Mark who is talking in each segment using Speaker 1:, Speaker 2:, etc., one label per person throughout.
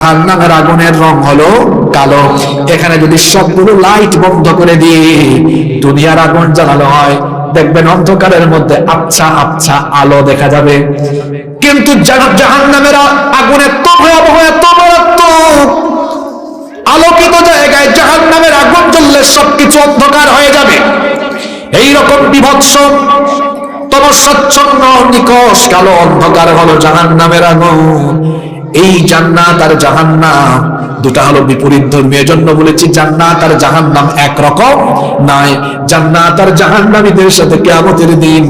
Speaker 1: জাহান্নামের আগুনের রং হলো কালো। এখানে যদি সবগুলো লাইট বন্ধ করে দিয়ে দুনিয়ার আগুন জ্বালানো হয়, দেখবেন অন্ধকারের মধ্যে আবছা আবছা আলো দেখা যাবে। কিন্তু জাহান্নামের আগুন এত ভয়াবহ, এত মারাত্মক, আলোকিত জায়গায় জাহান্নামের আগুন জ্বললে সবকিছু অন্ধকার হয়ে যাবে। এইরকম বিভৎস তমস্বচ্ছন্ন নিকষ কালো অন্ধকার হলো জাহান্নামের আগুন। এই জান্নাত আর জাহান্নাম দুটা হলো বিপরীত ধর্মী। এজন্য বলেছি জান্নাত আর জাহান্নাম একরকম নয়। জান্নাত আর জাহান্নামীদের সাথে কিয়ামতের দিন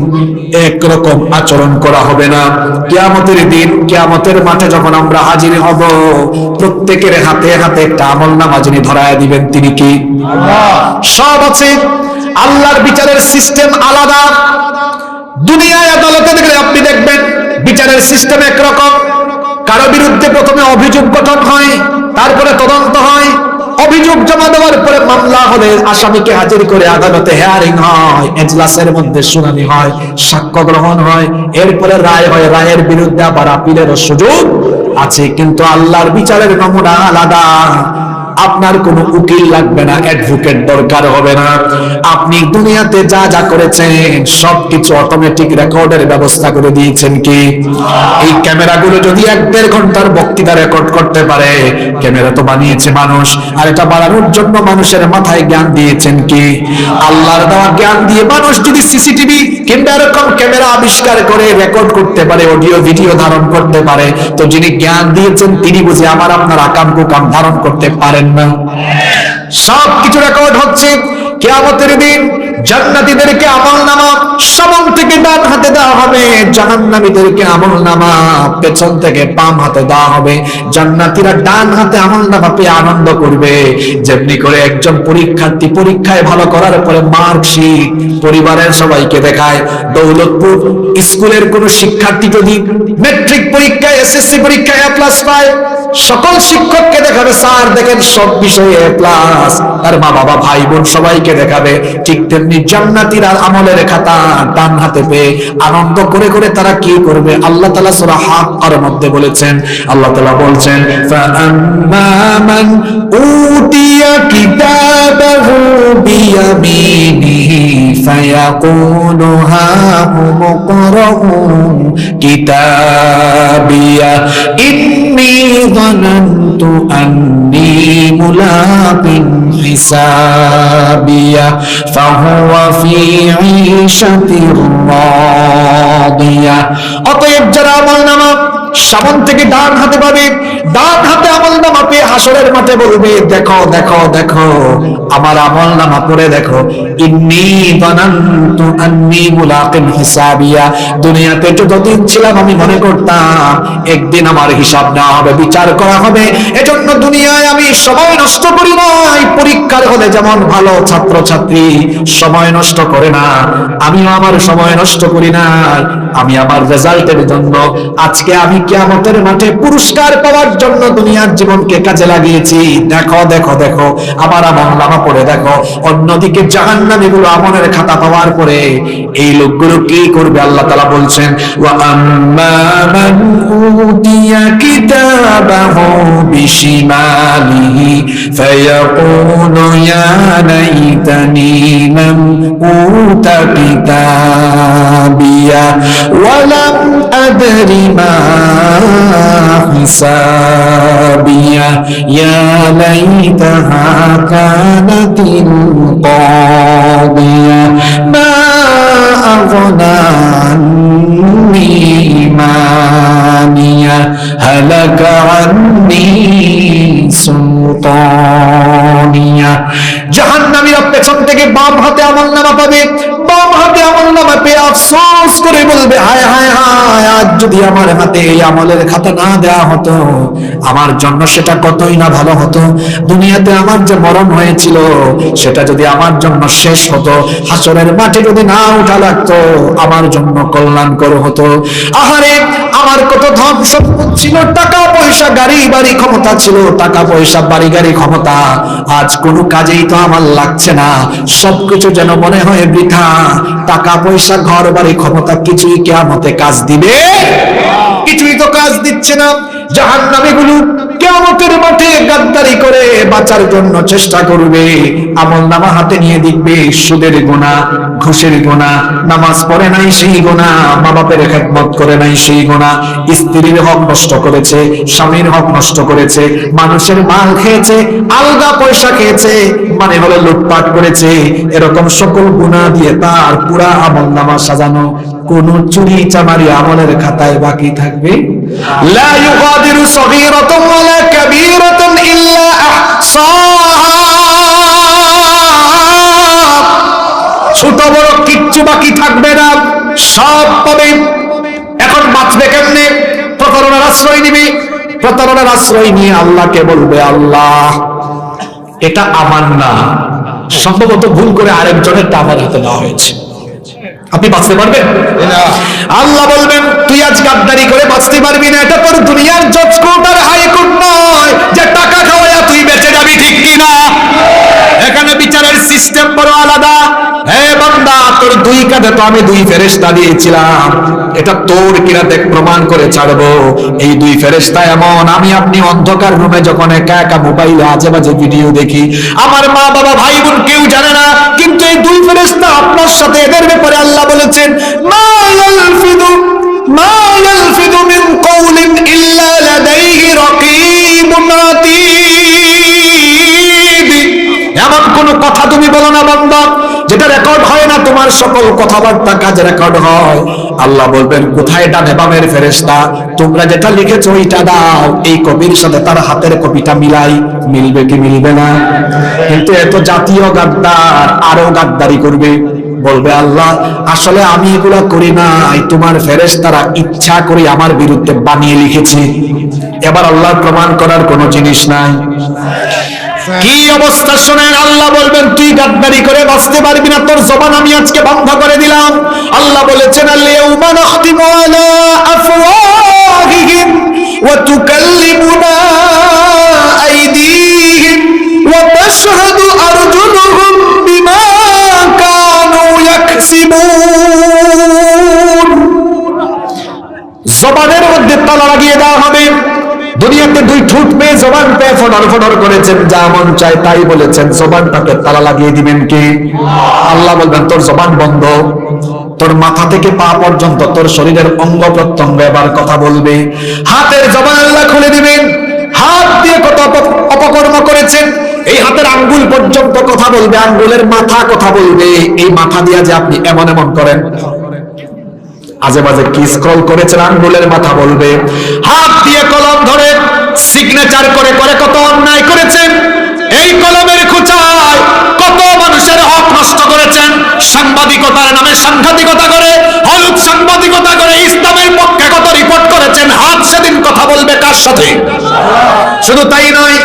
Speaker 1: একরকম আচরণ করা হবে না। কিয়ামতের দিন, কিয়ামতের মাঠে যখন আমরা হাজির হব, প্রত্যেকের হাতে হাতে একটা আমলনামা যিনি ধরায় দিবেন তিনি কি? আল্লাহ। সব আছে, আল্লাহর বিচারের সিস্টেম আলাদা। দুনিয়ায় আদালতে গেলে আপনি দেখবেন বিচারের সিস্টেম একরকম। কারো বিরুদ্ধে প্রথমে অভিযোগ গঠন হয়, তারপরে তদন্ত হয়, অভিযোগ জমা দেওয়ার পরে মামলা হলে আসামিকে হাজির করে আদালতে হেয়ারিং হয়, এজলাসের মধ্যে শুনানি হয়, সাক্ষ্য গ্রহণ হয়, এরপরে রায় হয়। রায়ের বিরুদ্ধে আবার আপিলেরও সুযোগ আছে। কিন্তু আল্লাহর বিচারের নমুনা আলাদা। আপনার কোনো উকিল লাগবে না, অ্যাডভোকেট দরকার হবে না। আপনি দুনিয়াতে যা যা করেছেন সবকিছু অটোমেটিক রেকর্ডের ব্যবস্থা করে দিয়েছেন কি? এই ক্যামেরাগুলো যদি 1-1.5 ঘন্টার বক্তৃতা রেকর্ড করতে পারে, ক্যামেরা তো বানিয়েছে মানুষ, আর এটা বাড়ানোর জন্য মানুষের মাথায় জ্ঞান দিয়েছেন কি? আল্লাহর দেওয়া জ্ঞান দিয়ে মানুষ যদি সিসিটিভি কিংবা এরকম ক্যামেরা আবিষ্কার করে রেকর্ড করতে পারে, অডিও ভিডিও ধারণ করতে পারে, তো যিনি জ্ঞান দিয়েছেন তিনি বুঝে আমার আপনার আকাম কুকাম ধারণ করতে পারেন না। সবকিছু রেকর্ড হচ্ছে। কিয়ামতের দিন জান্নাতীদেরকে আমলনামা সামনে থেকে ডান হাতে দেওয়া হবে, জাহান্নামীদেরকে আমলনামা পেছন থেকে বাম হাতে দেওয়া হবে। জান্নাতীরা ডান হাতে আমলনামা পেয়ে আনন্দ করবে, যেমনি করে একজন পরীক্ষার্থী পরীক্ষায় ভালো করার পরে মার্কশিট পরিবারের সবাইকে দেখায়। দৌলতপুর স্কুলের কোন শিক্ষার্থী যদি ম্যাট্রিক পরীক্ষায়, এসএসসি পরীক্ষায় A+ পায়, সকল শিক্ষককে দেখাবে, স্যার দেখেন সব বিষয়ে A+। তার মা বাবা ভাই বোন সবাইকে দেখাবে। ঠিক তেমনি জান্নাতীরা আমলের খাতা ডান হাতে পেয়ে আনন্দ করে করে তারা কি করবে? আল্লাহ তাআলা সূরা হাক্কার মধ্যে বলেছেন, আল্লাহ তাআলা বলছেন, ফাআম্মা মান উতিয়া কিতাবাহু বিয়ামিনিহি ফায়াকুলু হাউমুকরাউ কিতাবিয়া ইন্নী যানানতু আন্নী মুলাকিন হিসাবিয়া ফাহুয়া ফি ঈশাতির রাদিয়া। অতএব যারা আমলনামা সামন থেকে ডান হাতে পাবে, ডান হাতে আমলনামা পেয়ে হাসরের মাঠে বলবে, দেখো দেখো দেখো আমার আমলনামা পড়ে দেখো, ইন্নী যানানতু আন্নী মুলাকিন হিসাবিয়া। দুনিয়াতে যতদিন ছিলাম আমি মনে করতাম একদিন আমার হিসাব নেওয়া হবে, বিচার করা হবে। এজন্য দুনিয়ায় আমি সময় নষ্ট করি নাই। পরীক্ষার হলে যেমন ভালো ছাত্র ছাত্রী সময় নষ্ট করে না, আমিও আমার সময় নষ্ট করি না। আমি আমার রেজাল্টের জন্য, আজকে আমি কিয়ামতের মাঠে পুরস্কার পাওয়ার জন্য দুনিয়ার জীবনকে কাজে লাগিয়েছি। দেখো দেখো দেখো আমার আমলনামা পড়ে দেখো। অন্যদিকে জাহান্নামীগুলো আমলের খাতা পাওয়ার পরে এই লোকগুলো কি করবে? আল্লাহ তাআলা বলছেন, ওয়া আম্মা মান উতিয়া কিতাবাহু বিশিমালিহি ফায়াকুলু ইয়া লাইতানি লাম উতা কিতাবিয়া ওয়া লাম আদরি মা হিসাবিয়া ইয়া লাইতাহা কানাতিল কাদিয়া মা আগনা আন্নী মানিয়া হালাকা আন্নী সুলতানিয়া। জাহান্নামীরা পেছন থেকে বাম হাতে আমলনামা পাবে, বাম হাতে আমলনামা পেয়ে আফসোস করে বলবে, হায় হায় হায়, আজ যদি আমার হাতে এই আমলের খাতা না দেওয়া হতো, আমার জন্য সেটা কতই না ভালো হতো। দুনিয়াতে আমার যে মরণ হয়েছিল সেটা যদি আমার জন্য শেষ হতো, হাসরের মাঠে যদি না উঠা লাগতো, আমার জন্য কল্যাণকর হতো। আহারে, আমার কত ধন সম্পদ ছিল, টাকা পয়সা, গাড়ি বাড়ি ক্ষমতা ছিল, টাকা পয়সা বাড়ি গাড়ি ক্ষমতা, আজ কোনো কাজেই তো আমার লাগছে না। সবকিছু যেন মনে হয় বৃথা। টাকা পয়সা ঘর বাড়ি ক্ষমতা কিছুই কিয়ামতে কাজ দিবে? কিছুই তো কাজ দিচ্ছে না। জাহান্নামীগুলো কিয়ামতের মাঠে গাদ্দারি করে বাঁচার জন্য চেষ্টা করবে। আমলনামা হাতে নিয়ে দেখবে সুদের গুনাহ, ঘুষের গুনাহ, নামাজ পড়ে নাই সেই গুনাহ, মা বাপের খেদমত করে নাই সেই গুনাহ, স্ত্রীর হক নষ্ট করেছে, স্বামীর হক নষ্ট করেছে, মানুষের মাল খেয়েছে, আলগা পয়সা খেয়েছে, মানে হলো লুটপাট করেছে, এরকম সকল গুনাহ দিয়ে তার পুরা আমলনামা সাজানো, কোন চুরি চামারি আমলের খাতায় বাকি থাকবে? লা ইউগাদিরু সগীরাতান ওয়ালা কাবীরাতান ইল্লা আহসাহা। ছোট বড় কিচ্ছু বাকি থাকবে না, সব পাবে। এখন বাঁচবে কেমনে? প্রতারণার আশ্রয় নিবে। প্রতারণার আশ্রয় নিয়ে আল্লাহকে বলবে, আল্লাহ এটা আমার না, সম্ভবত ভুল করে আরেকজনের আমার হাতে দেওয়া হয়েছে। আপনি বাঁচতে পারবেন? আল্লাহ বলবেন, তুই আজ গাদ্দারি করে বাঁচতে পারবি না। এটা তোর দুনিয়ার জজ কোর্ট আর হাই কোর্ট নয় যে টাকা খাওয়ায়া তুই বেঁচে যাবি, ঠিক কিনা? এখানে বিচারের সিস্টেম বড় আলাদা। হে বান্দা, তোর দুই কাঁধে তো আমি দুই ফেরেশতা দিয়েছিলাম, এটা তোর কিনা দেখ, প্রমাণ করে ছাড়বো। এই দুই ফেরেশতা এমন, আমি আপনি অন্ধকার রুমে যখন একা একা মোবাইলে আজে বাজে ভিডিও দেখি, আমার মা বাবা ভাই বোন কেউ জানে না, কিন্তু এই দুই ফেরেশতা আপনার সাথে, এদের ব্যাপারে আল্লাহ বলেছেন, মা ইয়ালফিদু মিন কওলিন ইল্লা লাদাইহি রাকীবুন আতীদ। এমন কোন কথা তুমি বলো না বান্দা যেটা রেকর্ড হয় না, তোমার সকল কথাবার্তা কাজ রেকর্ড হয়। আল্লাহ বলবেন, কোথায় ডানে বামের ফেরেশতা, তোমরা যেটা লিখেছো ওইটা দাও, এই কপির সাথে তার হাতের কপিটা মিলাই, মিলবে কি মিলবে না? কিন্তু এত জাতীয় গাদ্দার আরো গাদ্দারি করবে, বলবে আল্লাহ আসলে আমি এগুলা করি নাই, তোমার ফেরেশতারা ইচ্ছা করে আমার বিরুদ্ধে বানিয়ে লিখেছে। এবার আল্লাহ প্রমাণ করার কোনো জিনিস নাই। কি অবস্থা শোনেন, আল্লাহ বলবেন, তুই গাদ্দারি করে বাঁচতে পারবি না, তোর জবান আমি আজকে বন্ধ করে দিলাম। আল্লাহ বলেছেন, আল-ইয়াউমা নাখতিমু আলা আফওয়াহিহিম ওয়া তুকাল্লিমুনা আইদিহিম ওয়া তাশহাদু আরজুলুহুম বিমা কানু ইয়াকসিবুন। জবানের মধ্যে তালা লাগিয়ে দেওয়া হবে। দুনিয়াতে দুই ঠোঁট পেয়ে জবান পেয়ে ফডর ফডর করেছেন, যা মন চায় তাই বলেছেন, জবানটাকে তালা লাগিয়ে দিবেন কে? আল্লাহ বলবেন, তোর জবান বন্ধ, তোর মাথা থেকে পা পর্যন্ত তোর শরীরের অঙ্গ প্রত্যঙ্গ এবার কথা বলবে। হাতের জবান আল্লাহ খুলে দিবেন, হাত দিয়ে কত অপকর্ম করেছেন, এই হাতের আঙ্গুল পর্যন্ত কথা বলবে, আঙ্গুলের মাথা কথা বলবে, এই মাথা দিয়ে যে আপনি এমন এমন করেন, আজে বাজে কি স্ক্রল করেছেন, আঙ্গুলের মাথা বলবে। হাত দিয়ে কলম ধরে সিগনেচার করে করে কত অন্যায় করেছেন, এই কলমের খোঁচায় কত মানুষের হক নষ্ট করেছেন, সাংবাদিকতার নামে সাংঘাতিকতা করে, হলুদ সাংবাদিকতা করে ইসলামের পক্ষে কত রিপোর্ট করেছেন। হাত সেদিন কথা বলবে কার সাথে? শুধু তাই নয়,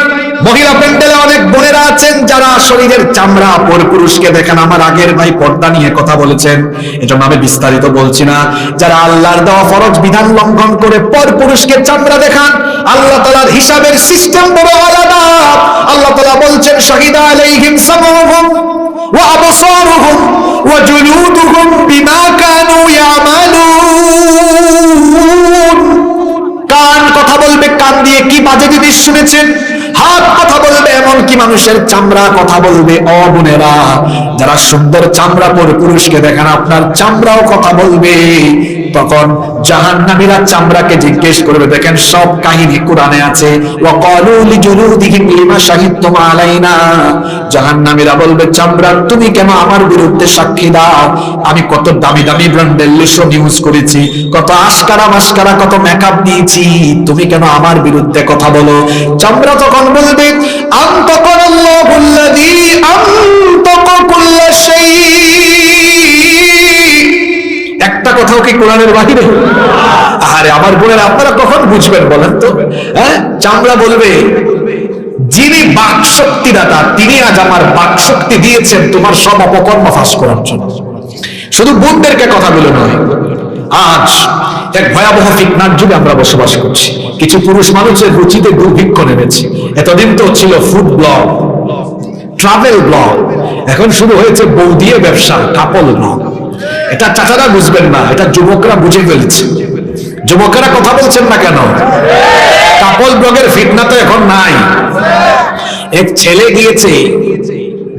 Speaker 1: মহিলা প্যান্ডেলে অনেক বোনেরা আছেন যারা শরীরের চামড়া পর পুরুষকে দেখেন। আমার আগের ভাই পর্দা নিয়ে কথা বলেছেন, এজন্য আমি বিস্তারিত বলছি না। যারা আল্লাহর দেওয়া ফরজ বিধান লঙ্ঘন করে পর পুরুষকে চামড়া দেখান, আল্লাহ তাআলার হিসাবের সিস্টেম বড় আলাদা। আল্লাহ তাআলা বলছেন, শাহিদা আলাইহিম সামউহুম ওয়া আবসারুহুম ওয়া জুলুদুহুম বিমা কানু ইয়ামালুন। কান কথা বলবে, কান দিয়ে কি বাজে জিনিস শুনেছেন। হাত কথা বলবে, এমন কি মানুষের চামড়া কথা বলবে। ও বোনেরা, যারা সুন্দর চামড়া পরে পুরুষকে দেখেন, আপনার চামড়াও কথা বলবে। তখন জাহান্নামীরা চামড়াকে জিজ্ঞেস করবে, দেখেন সব কাহিনী কোরআনে আছে, ওয়াকালু লিজুলুদিহিম লিমা শাহিদতুম আলাইনা। জাহান্নামীরা বলবে, চামড়া তুমি কেন আমার বিরুদ্ধে সাক্ষী দাও? আমি কত দামি দামি ব্র্যান্ডের লোশন ইউজ করেছি, কত আশকারা মাস্কারা, কত মেকআপ দিয়েছি, তুমি কেন আমার বিরুদ্ধে কথা বলো? চামড়া তখন বলবে, আনতাকাল্লাহুল্লাযী আনতাকা কুল্লা শাই। একটা কথাও কি কোরআনের বাহিরে? আরে আমার বোনেরা, আপনারা কখন বুঝবেন বলেন তো? হ্যাঁ, চামড়া বলবে, যিনি বাক শক্তি দাতা তিনি আজ আমার বাক শক্তি দিয়েছেন তোমার সব অপকর্ম ফাঁস করার জন্য। শুধু বোনদেরকে কথাগুলো নয়, আজ এক ভয়াবহ ফিতনার যুগে আমরা বসবাস করছি। কিছু পুরুষ মানুষের রুচিতে দুর্ভিক্ষ নেমেছে। এতদিন তো ছিল ফুড ব্লগ, ট্রাভেল ব্লগ, এখন শুরু হয়েছে বউ দিয়ে ব্যবসা, কাপল ব্লগ। এটা চাচারা বুঝবেন না, এটা যুবকরা বুঝে ফেলছে। যুবকেরা কথা বলছেন না কেন? কাপল ব্লগের ফিতনা তো এখন নাই। এক ছেলে গিয়েছে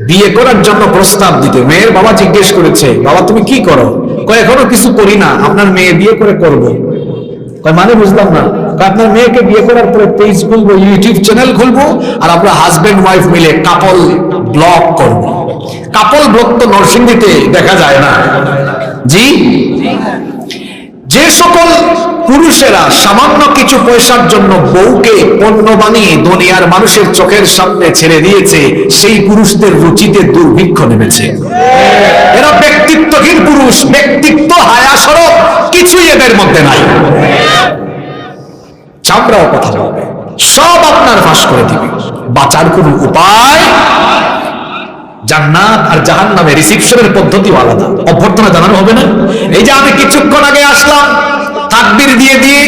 Speaker 1: বিয়ে করার জন্য প্রস্তাব দিতে, মেয়ের বাবা জিজ্ঞেস করেছে, বাবা তুমি কি করো? কয় এখনো কিছু করি না, আপনার মেয়ে বিয়ে করে করব। কয় মানে বুঝলাম না। আপনার মেয়েকে বিয়ে করার পরে পেজ খুলবো, ইউটিউব চ্যানেল খুলবো, আর আমরা হাজবেন্ড ওয়াইফ মিলে কাপল ব্লগ করব। কাপল ব্লগ তো নরসিংদীতে দেখা যায় না। জি, যে সকল পুরুষেরা সামান্য কিছু পয়সার জন্য বউকে পণ্য বানিয়ে দুনিয়ার মানুষের চোখের সামনে ছেড়ে দিয়েছে, সেই পুরুষদের রুচিতে দুর্ভিক্ষ নেমেছে। এরা ব্যক্তিত্বহীন পুরুষ, ব্যক্তিত্ব হায়া সরব কিছুই এদের মধ্যে নাই। চামড়াও কথা বলবে, সব আপনার ফাঁস করে দিবে। বাঁচার কোন উপায়? জান্নাত আর জাহান্নামে রিসিপশনের পদ্ধতি আলাদা, অভ্যর্থনা জানানো হবে না। এই যে আমি কিছুক্ষণ আগে আসলাম তাকবীর দিয়ে দিয়ে,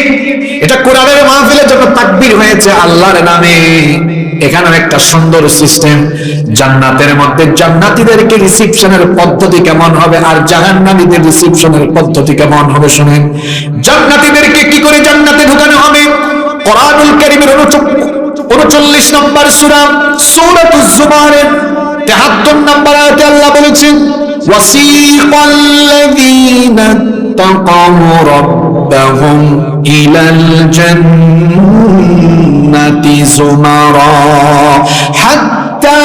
Speaker 1: এটা কোরআনের মাহফিলের জন্য তাকবীর হয়েছে আল্লাহর নামে। এখানে একটা সুন্দর সিস্টেম। জান্নাতের মধ্যে জান্নাতীদেরকে রিসিপশনের পদ্ধতি কেমন হবে আর জাহান্নামীদের রিসিপশনের পদ্ধতি কেমন হবে শুনেন। জান্নাতীদেরকে কি করে জান্নাতে ঢোকানো হবে? কোরআনুল কারীমের 39 নম্বর সূরা সূরাতুজ জুমারের 73 নম্বর আয়াতে আল্লাহ বলেছেন, ওয়াসিকাল্লাযীনা তাকাউ রাব্বাহুম ইলাল জান্নাতি যুমারা হাত্তা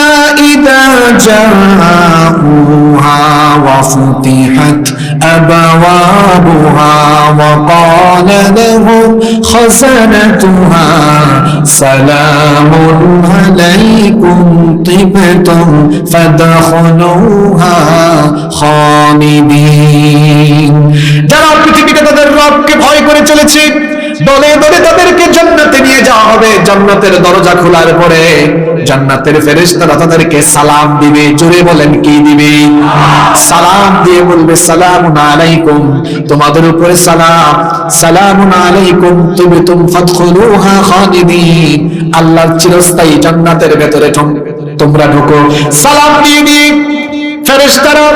Speaker 1: ইযা জাউহা ওয়া ফুতিহাত আবওয়াবুহা ওয়া ক্বালা লাহুম খাযানাতুহা সালামুন আলাইকুম তিবতুম ফাদখুলুহা খালিদিন। যারা পৃথিবীতে তাদের রবকে ভয় করে চলেছে, দলে দলে তাদেরকে জান্নাতে নিয়ে যাওয়া হবে। জান্নাতের দরজা খোলার পরে জান্নাতের ফেরেশতারা তাদেরকে সালাম দিবে। জোরে বলেন কি দিবে? সালাম দিয়ে বলবে, সালামুন আলাইকুম, তোমাদের উপরে সালাম, সালামুন আলাইকুম তিবতুম ফাদখুলুহা খালিদিন, আল্লাহর চিরস্থায়ী জান্নাতের ভেতরে তোমরা ঢোকো। সালাম দিয়ে দিয়ে ফেরেশতারা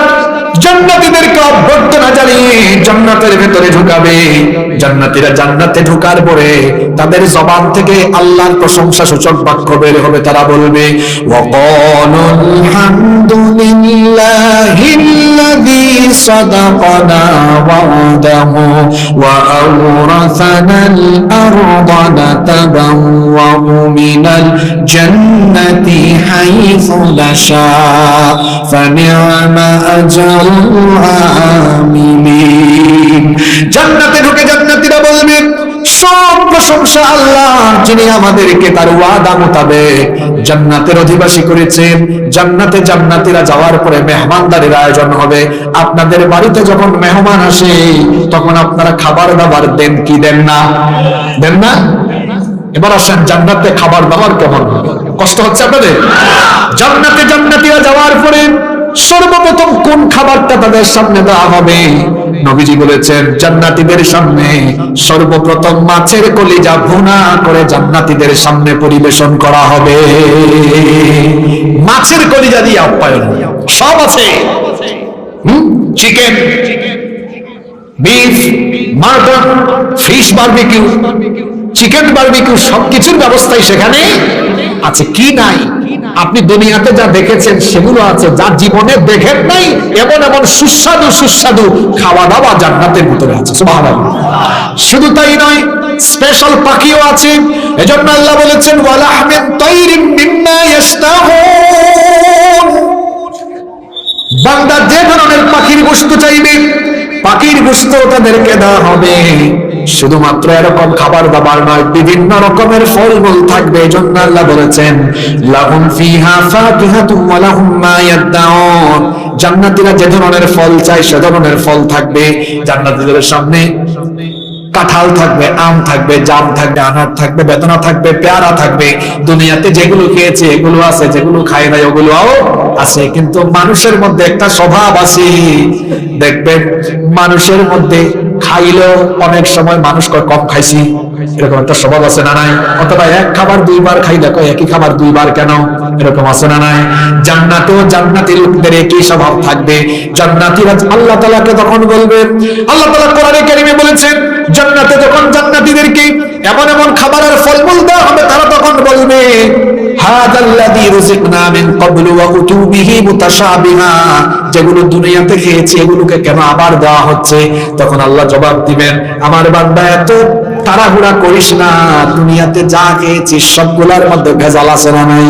Speaker 1: জান্নাতীদেরকে অভ্যর্থনা জানিয়ে জান্নাতের ভেতরে ঢুকাবে। জান্নাতীরা জান্নাতে ঢোকার পরে তাদের জবান থেকে আল্লাহর প্রশংসা সূচক বাক্য বের হবে। তারা বলবে, ওয়াকালুল হামদুলিল্লাহিল্লাযী সাদাকানা ওয়া'দাহু ওয়া আওরাসানাল আরদা নাতাবাওয়া'উ মিনাল জান্নাতি হাইসু নাশা ফানি'মা আজরুল আমিলিন। জান্নাতে ঢুকে জান্নাতীরা বলবেন, সব প্রশংসা আল্লাহর, যিনি আমাদেরকে তার ওয়াদা মোতাবেক জান্নাতের অধিবাসী করেছেন। জান্নাতে জান্নাতীরা যাওয়ার পরে মেহমানদারির আয়োজন হবে। আপনাদের বাড়িতে যখন মেহমান আসে তখন আপনারা খাবার দাবার দেন কি দেন না? দেন না? এবার আসেন, জান্নাতে খাবার দাবার কেমন? কষ্ট হচ্ছে আপনাদের? জান্নাতে জান্নাতীরা যাওয়ার পরে সর্বপ্রথম কোন খাবারটা তাদের সামনে দেওয়া হবে? নবীজি বলেছেন, জান্নাতীদের সামনে সর্বপ্রথম মাছের কলিজা ভুনা করে জান্নাতীদের সামনে পরিবেশন করা হবে। মাছের কলিজা দিয়ে আপ্যায়ন, সব আছে, chicken, beef, mutton, fish barbecue, chicken barbecue, সবকিছুর ব্যবস্থাই সেখানে আছে। কি নাই? আপনি দুনিয়াতে যা দেখেছেন সেগুলো আছে, যা জীবনে দেখেন নাই এমন এমন সুস্বাদু সুস্বাদু খাওয়া দাওয়া জান্নাতের ভিতরে আছে। সুবহানাল্লাহ। শুধু তাই নয়, স্পেশাল পাখিও আছে। এজন্য আল্লাহ বলেছেন, ওয়ালাহমিন তাইরিন মিম্মা ইয়াশতাহুন, বান্দা যে ধরনের পাখির গোশত চাইবে পাখির গোশত তাদেরকে দেওয়া হবে। শুধুমাত্র এরকম খাবার দাবার নয়, বিভিন্ন রকমের ফলমূল থাকবে। এজন্য আল্লাহ বলেছেন, লাহুম ফিহা ফাকিহাতুম ওয়া লাহুম মা ইয়াদউন, জান্নাতীরা যে ধরনের ফল চায় সে ধরনের ফল থাকবে। জান্নাতীদের সামনে কাঁঠাল থাকবে, আম থাকবে, জাম থাকবে, আনার থাকবে, বেদানা থাকবে, পেয়ারা থাকবে। দুনিয়াতে যেগুলো খেয়েছে এগুলো আছে, যেগুলো খায় নাই ওগুলোও আছে। কিন্তু মানুষের মধ্যে একটা স্বভাব আছে, দেখবেন মানুষের মধ্যে খাইলেও অনেক সময় মানুষ কয় কম খাইছি, এরকম একটা স্বভাব আছে না নাই? অথবা এক খাবার দুইবার খাইলে কয় একই খাবার দুইবার কেন, এরকম আছে না নাই? জান্নাতেও জান্নাতি লোকদের একই স্বভাব থাকবে। জান্নাতীরা আল্লাহ তাআলাকে তখন বলবে, আল্লাহ তাআলা কোরআনে কারীমে বলেছেন, জান্নাতে যখন জান্নাতীদেরকে এমন এমন খাবার আর ফলমূল দেওয়া হবে, তারা তখন বলবে হাদাল্লাযী রুজিকনা মিন ক্বাবলু ওয়া উতু বিহি মুতাশাবিহা, যেগুলো দুনিয়াতে খেয়েছি এগুলোকে কেন আবার দেওয়া হচ্ছে? তখন আল্লাহ জবাব দিবেন, আমার বান্দা এত তাড়াহুড়া করিস না, দুনিয়াতে যা খেয়েছিস সবগুলোর মধ্যে ভেজাল আছে না নাই?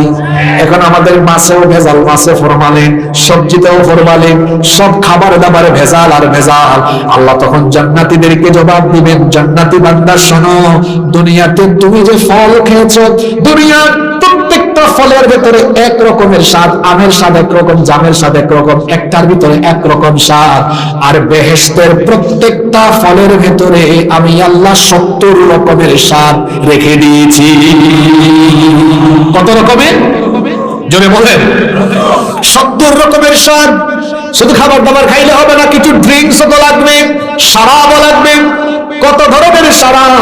Speaker 1: এখন আমাদের মাছেও ভেজাল, মাছে ফরমালিন, সবজিতেও ফরমালিন, সব খাবার দাবারে ভেজাল আর ভেজাল। আল্লাহ তখন জান্নাতীদেরকে জবাব দিবেন, জান্নাতি বান্দা শোনো, দুনিয়াতে তুমি যে ফল খেয়েছো, দুনিয়ার প্রত্যেকটা ফলের ভেতরে এক রকমের স্বাদ, আমের স্বাদ একরকম, জামের স্বাদ একরকম, একটার ভিতরে একরকম স্বাদ। আর বেহেশতের প্রত্যেকটা ফলের ভেতরে আমি আল্লাহ 70 রকমের স্বাদ রেখে দিয়েছি। কত রকমের? জোরে বলেন। 70 রকমের স্বাদ। শুধু খাবার দাবার খাইলে হবে না, কিছু ড্রিঙ্কসও তো লাগবে, শরাবও লাগবে। কত ধরনের শরাব,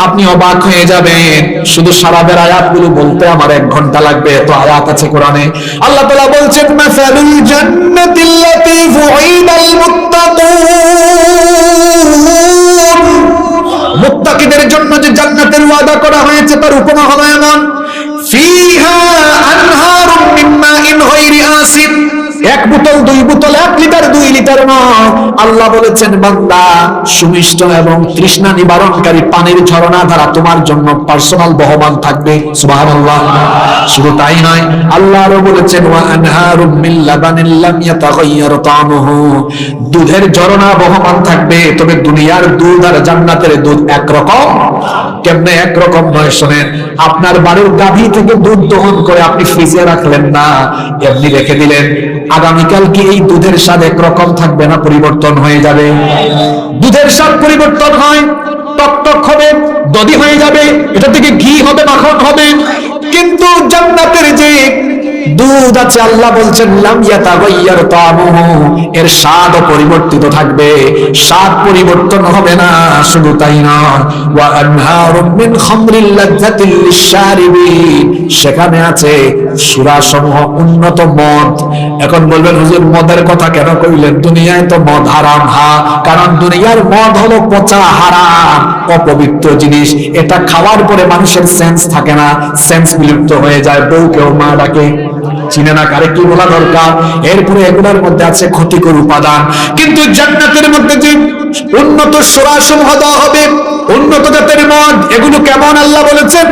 Speaker 1: আপনি অবাক হয়ে যাবেন। শুধু শরাবের আয়াতগুলো বলতে আমার 1 ঘন্টা লাগবে, এত আয়াত আছে কোরআনে। আল্লাহ তাআলা বলছেন, মাসালুল জান্নাতিল্লাতী ফুঈদাল মুত্তাকুন, মুত্তাকিদের জন্য যে জান্নাতের ওয়াদা করা হয়েছে তার উপমা হলো এমন, ফিহা আনহারুম মিন মাইন গায়রি আসিন, 1 বোতল 2 বোতল, 1 লিটার 2 লিটার নয়। আল্লাহ বলেছেন, বান্দা সুমিষ্ট এবং তৃষ্ণা নিবারণকারী পানির ঝরনা দ্বারা তোমার জন্য পার্সোনাল বহমান থাকবে। সুবহানাল্লাহ। শুধু তাই নয়, আল্লাহ আরো বলেছেন, ওয়া আনহারুম মিন লাবানিন লাম ইয়াতাগায়্যার তা'আমুহু, দুধের ঝরনা বহমান থাকবে। তবে দুনিয়ার দুধ আর জান্নাতের দুধ একরকম। কেমনে একরকম নয়? শোনেন, আপনার বাড়ির গাভী থেকে দুধ দহন করে আপনি ফ্রিজে রাখলেন না, এমনি রেখে দিলেন, আগামীকাল কি এই দুধের স্বাদ একরকম থাকবে না পরিবর্তন হয়ে যাবে? দুধের স্বাদ পরিবর্তন হয়, টকটক হবে, দধি হয়ে যাবে, এটা থেকে ঘি হবে, মাখন হবে। কিন্তু জান্নাতের যে দুধ আছে, আল্লাহ বলছেন লাম ইয়াতাগায়্যার তা'আমুহু, এর স্বাদ পরিবর্তিত থাকবে, স্বাদ পরিবর্তন হবে না। শুধু তাই নয়, ওয়া আনহারুম মিন খামরিল লাযযাতিল লিশশারিবিন, সেখানে আছে সুরাসমূহ উন্নত মদ। এখন বলবেন, হুজুর মদের কথা কেন কইলেন? দুনিয়ায় তো মদ হারাম। কারণ দুনিয়ার মদ হলো পচা, হারাম, অপবিত্র জিনিস। এটা খাওয়ার পরে মানুষের সেন্স থাকে না, সেন্স বিলুপ্ত হয়ে যায়, বউকেও মা ডাকে, চিনে না, কারে কি বলা দরকার। এরপরে এগুলোর মধ্যে আছে ক্ষতিকর উপাদান। কিন্তু জান্নাতের মধ্যে যে উন্নত সুরাসমূহ দেওয়া হবে, উন্নত জাতের মদ, এগুলো কেমন? আল্লাহ বলেছেন,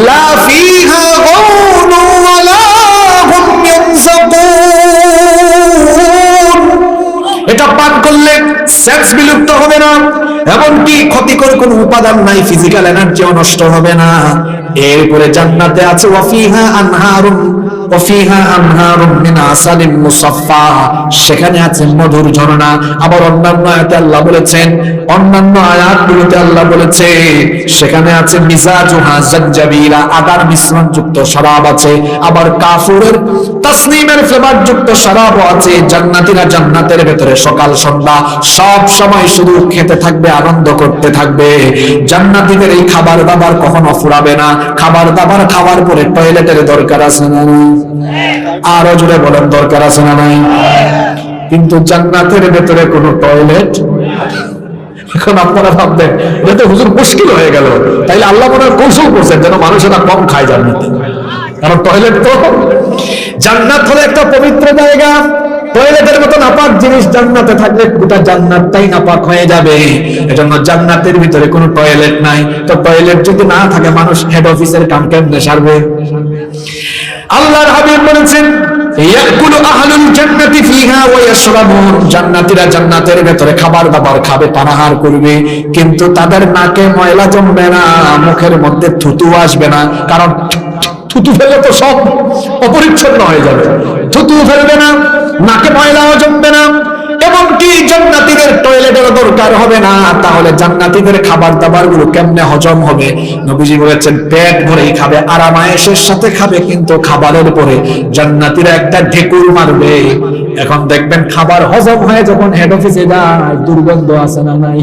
Speaker 1: লা ফিহা গাউলু ওয়ালা হুম ইয়ানসাকুন, এটা পান করলে সেন্স বিলুপ্ত হবে না, এমনকি ক্ষতিকর কোন উপাদান নাই, ফিজিক্যাল এনার্জিও নষ্ট হবে না। এরপরে জান্নাতে আছে ওয়াফিহা আনহারুম, ওয়াফিহা আনহারুম মিন আসালিন মুসাফফা, সেখানে আছে মধুর ঝরনা। আবার অন্যান্য আয়াতে আল্লাহ বলেছেন, অন্যান্য আয়াতগুলোতে আল্লাহ বলেছে সেখানে আছে মিজাজুহা জানজাবিলা, আদার মিশ্রণ যুক্ত শরাব আছে। আবার কাফুরের তাসনিমের ফ্লেভার যুক্ত শরাবও আছে। জান্নাতীরা জান্নাতের ভেতরে সকাল সন্ধ্যা সব সময় শুধু খেতে থাকবে, আনন্দ করতে থাকবে। জান্নাতীদের এই খাবার দাবার কখনো ফুরাবে না। খাবার দাবার খাওয়ার পরে টয়লেটের দরকার আছে না নাই? আরো জোরে বলেন, দরকার আছে না নাই? কিন্তু জান্নাতের ভেতরে কোনো টয়লেট। এখন আপনারা ভাববেন এটা তো হুজুর মুশকিল হয়ে গেল, তাইলে আল্লাহ মনে কৌশল করছেন যেন মানুষেরা কম খায় জান্নাতে। কারণ টয়লেট তো, জান্নাত হলো একটা পবিত্র জায়গা, টয়লেটের মতো নাপাক জিনিস জান্নাতে থাকলে গোটা জান্নাতটাই নাপাক হয়ে যাবে। এজন্য জান্নাতের ভিতরে কোনো টয়লেট নাই। তো টয়লেট যদি না থাকে, মানুষ হেড অফিসের কাম কেমনে সারবে? আল্লাহর হাবিব বলেছেন, ইয়াকুলু আহলুল জান্নাতি ফিহা ওয়া ইয়াশরাবুন, জান্নাতীরা জান্নাতের ভেতরে খাবার দাবার খাবে, পানাহার করবে, কিন্তু তাদের নাকে ময়লা জমবে না, মুখের মধ্যে থুতু আসবে না। কারণ থুতু ফেললে তো সব অপরিচ্ছন্ন হয়ে যাবে। থুতু ফেলবে না, নাকে ময়লাও জমবে না, এমনকি জান্নাতীদের টয়লেটের দরকার হবে না। তাহলে জান্নাতীদের খাবার দাবার গুলো কেমনে হজম হবে? নবীজি বলেছেন, পেট ভরেই খাবে, আরামায়েশের সাথে খাবে, কিন্তু খাবারের পরে জান্নাতীরা একটা ঢেকুর মারবে। এখন দেখবেন খাবার হজম হয়ে যখন হেড অফিসে যায়, দুর্গন্ধ আছে না নাই?